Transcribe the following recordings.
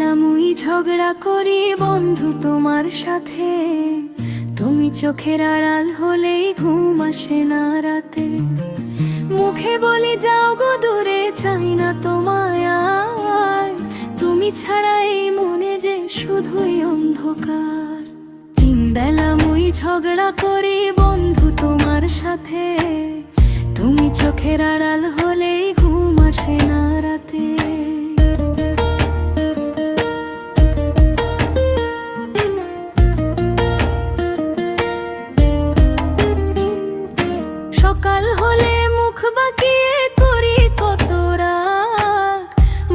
বেলা মুই ঝগড়া করি বন্ধু তোমার সাথে, তুমি চোখের আড়াল হলেই ঘুম আসে না রাতে। মুখে বলি যাও গো দূরে, চাই না তোমায় আর, তুমি ছাড়া এই মনে যে শুধুই অন্ধকার। তিন বেলা মুই ঝগড়া করি বন্ধু তোমার সাথে, তুমি চোখের আড়াল হলেই ঘুম আসে না রাতে। সকাল হলে মুখ বাঁকিয়ে করি কত রাগ,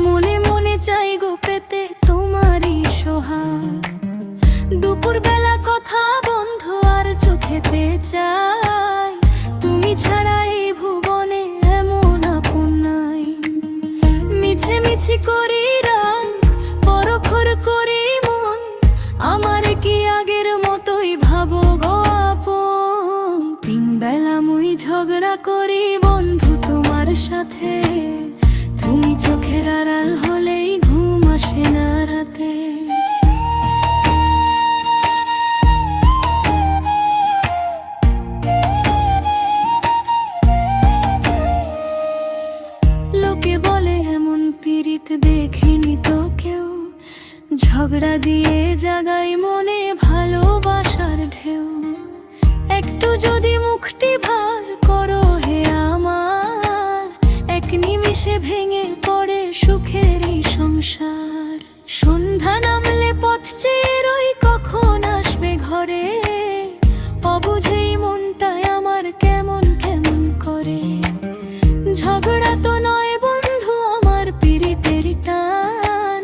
মনে মনে চাই গো পেতে তোমারই সোহাগ। দুপুর বেলা কথা বন্ধ আর চোখেতে চাই, তুমি ছাড়া এই ভুবনে এমন আপন নাই। মিছে মিছি করি রাগ, পরখর করি মন, আমার কি আগের মতোই ভাবো গো আপন। তিন বেলা মুই ঝগড়া করি বন্ধু তোমার সাথে, তুমি চোখের আড়াল হলেই ঘুম আসে না রাতে। লোকে বলে এমন পীড়িত দেখিনি তো কেউ, ঝগড়া দিয়ে জাগাই মনে ভালোবাসার ঢেউ। একটু যদি মুখটি ভার করো হে আমার, এক নিমিষে ভেঙে পড়ে সুখের এই সংসার। সন্ধ্যা নামলে পথ চেয়ে রই কখন আসবে ঘরে, অবুঝেই মনটায় আমার কেমন কেমন করে। ঝগড়া তো নয় বন্ধু আমার পীড়িতের টান,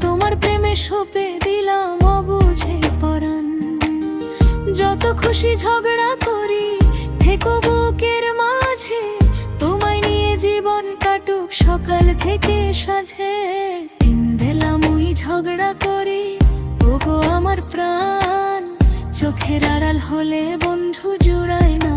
তোমার প্রেমে সঁপে দিলাম অবুঝে পরাণ। যত খুশি ঝগড়া করি থেকো বুকের মাঝে, তোমায় নিয়ে জীবন কাটুক সকাল থেকে সাঁঝে। তিন বেলা মুই ঝগড়া করি ওগো আমার প্রাণ, চোখের আড়াল হলে বন্ধু জুড়ায় না